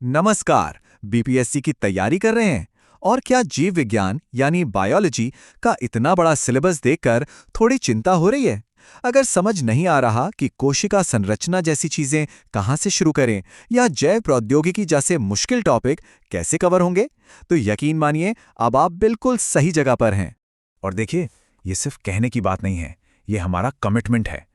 नमस्कार। बीपीएससी की तैयारी कर रहे हैं और क्या जीव विज्ञान यानी बायोलॉजी का इतना बड़ा सिलेबस देखकर थोड़ी चिंता हो रही है? अगर समझ नहीं आ रहा कि कोशिका संरचना जैसी चीजें कहां से शुरू करें या जैव प्रौद्योगिकी जैसे मुश्किल टॉपिक कैसे कवर होंगे, तो यकीन मानिए अब आप बिल्कुल सही जगह पर हैं। और देखिए, ये सिर्फ कहने की बात नहीं है, ये हमारा कमिटमेंट है।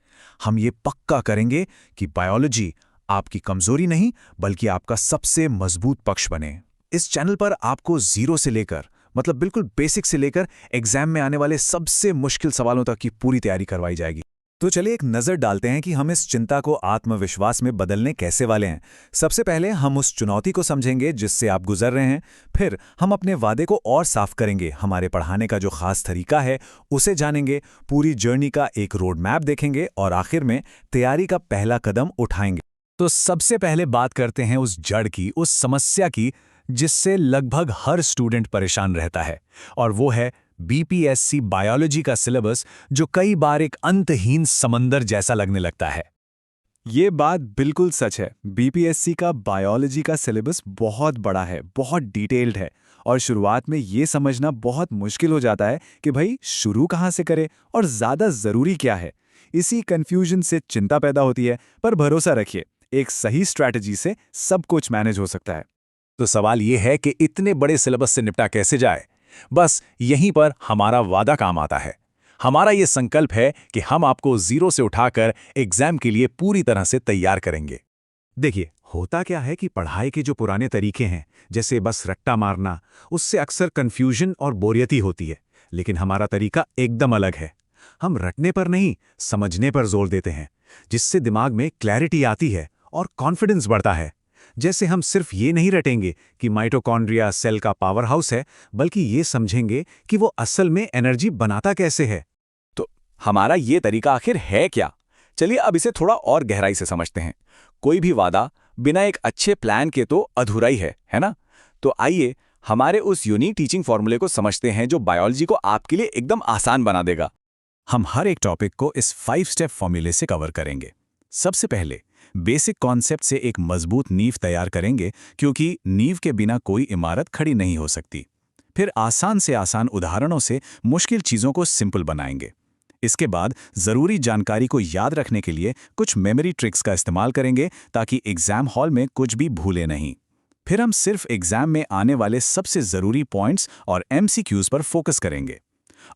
हम ये पक्का करेंगे कि बायोलॉजी आपकी कमजोरी नहीं बल्कि आपका सबसे मजबूत पक्ष बने। इस चैनल पर आपको जीरो से लेकर मतलब बिल्कुल बेसिक से लेकर एग्जाम में आने वाले सबसे मुश्किल सवालों तक की पूरी तैयारी करवाई जाएगी। तो चलिए एक नज़र डालते हैं कि हम इस चिंता को आत्मविश्वास में बदलने कैसे वाले हैं। सबसे पहले हम उस चुनौती को समझेंगे जिससे आप गुजर रहे हैं। फिर हम अपने वादे को और साफ करेंगे, हमारे पढ़ाने का जो खास तरीका है उसे जानेंगे, पूरी जर्नी का एक रोड मैप देखेंगे और आखिर में तैयारी का पहला कदम उठाएंगे। तो सबसे पहले बात करते हैं उस जड़ की, उस समस्या की जिससे लगभग हर स्टूडेंट परेशान रहता है, और वो है बीपीएससी बायोलॉजी का सिलेबस, जो कई बार एक अंतहीन समंदर जैसा लगने लगता है। ये बात बिल्कुल सच है। बीपीएससी का बायोलॉजी का सिलेबस बहुत बड़ा है, बहुत डिटेल्ड है, और शुरुआत में ये समझना बहुत मुश्किल हो जाता है कि भाई शुरू कहाँ से करें और ज़्यादा ज़रूरी क्या है। इसी कन्फ्यूजन से चिंता पैदा होती है, पर भरोसा रखिए, एक सही स्ट्रैटेजी से सब कुछ मैनेज हो सकता है। तो सवाल ये है कि इतने बड़े सिलेबस से निपटा कैसे जाए। बस यहीं पर हमारा वादा काम आता है। हमारा ये संकल्प है कि हम आपको जीरो से उठाकर एग्जाम के लिए पूरी तरह से तैयार करेंगे। देखिए, होता क्या है कि पढ़ाई के जो पुराने तरीके हैं, जैसे बस रट्टा मारना, उससे अक्सर कंफ्यूजन और बोरियत होती है। लेकिन हमारा तरीका एकदम अलग है। हम रटने पर नहीं, समझने पर जोर देते हैं, जिससे दिमाग में क्लैरिटी आती है और कॉन्फिडेंस बढ़ता है। जैसे हम सिर्फ ये नहीं रटेंगे कि माइटोकॉन्ड्रिया सेल का पावर हाउस है, बल्कि ये समझेंगे कि वो असल में एनर्जी बनाता कैसे है। तो हमारा ये तरीका आखिर है क्या? चलिए अब इसे थोड़ा और गहराई से समझते हैं। कोई भी वादा बिना एक अच्छे प्लान के तो अधूरा ही है ना? तो आइए हमारे उस यूनिक टीचिंग फॉर्मूले को समझते हैं जो बायोलॉजी को आपके लिए एकदम आसान बना देगा। हम हर एक टॉपिक को इस 5 स्टेप फॉर्मूले से कवर करेंगे। सबसे पहले बेसिक कॉन्सेप्ट से एक मजबूत नींव तैयार करेंगे, क्योंकि नींव के बिना कोई इमारत खड़ी नहीं हो सकती। फिर आसान से आसान उदाहरणों से मुश्किल चीज़ों को सिंपल बनाएंगे। इसके बाद ज़रूरी जानकारी को याद रखने के लिए कुछ मेमोरी ट्रिक्स का इस्तेमाल करेंगे, ताकि एग्जाम हॉल में कुछ भी भूले नहीं। फिर हम सिर्फ एग्जाम में आने वाले सबसे ज़रूरी पॉइंट्स और एमसीक्यूज़ पर फोकस करेंगे।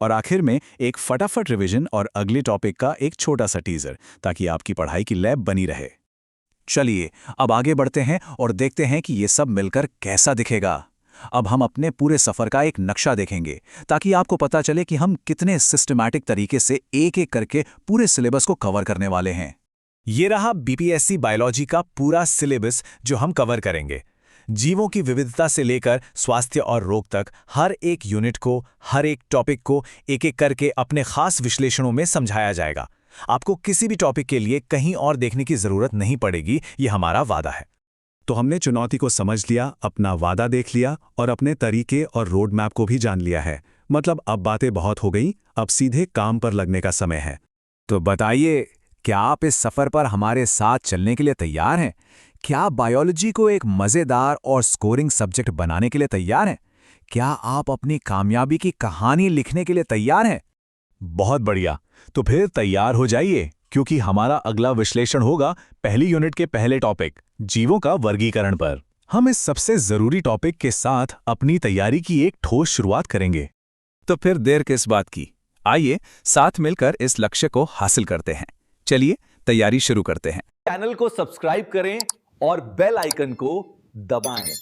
और आखिर में एक फटाफट रिवीजन और अगले टॉपिक का एक छोटा सा टीजर, ताकि आपकी पढ़ाई की लैब बनी रहे। चलिए अब आगे बढ़ते हैं और देखते हैं कि ये सब मिलकर कैसा दिखेगा। अब हम अपने पूरे सफ़र का एक नक्शा देखेंगे, ताकि आपको पता चले कि हम कितने सिस्टमैटिक तरीके से एक एक करके पूरे सिलेबस को कवर करने वाले हैं। ये रहा बीपीएससी बायोलॉजी का पूरा सिलेबस जो हम कवर करेंगे। जीवों की विविधता से लेकर स्वास्थ्य और रोग तक हर एक यूनिट को, हर एक टॉपिक को एक एक करके अपने खास विश्लेषणों में समझाया जाएगा। आपको किसी भी टॉपिक के लिए कहीं और देखने की जरूरत नहीं पड़ेगी, ये हमारा वादा है। तो हमने चुनौती को समझ लिया, अपना वादा देख लिया और अपने तरीके और रोड मैप को भी जान लिया है। मतलब अब बातें बहुत हो गई, अब सीधे काम पर लगने का समय है। तो बताइए, क्या आप इस सफ़र पर हमारे साथ चलने के लिए तैयार हैं? क्या आप बायोलॉजी को एक मज़ेदार और स्कोरिंग सब्जेक्ट बनाने के लिए तैयार हैं? क्या आप अपनी कामयाबी की कहानी लिखने के लिए तैयार हैं? बहुत बढ़िया। तो फिर तैयार हो जाइए, क्योंकि हमारा अगला विश्लेषण होगा पहली यूनिट के पहले टॉपिक, जीवों का वर्गीकरण पर। हम इस सबसे जरूरी टॉपिक के साथ अपनी तैयारी की एक ठोस शुरुआत करेंगे। तो फिर देर किस बात की? आइए साथ मिलकर इस लक्ष्य को हासिल करते हैं। चलिए तैयारी शुरू करते हैं। चैनल को सब्सक्राइब करें और बेल आइकन को दबाएं।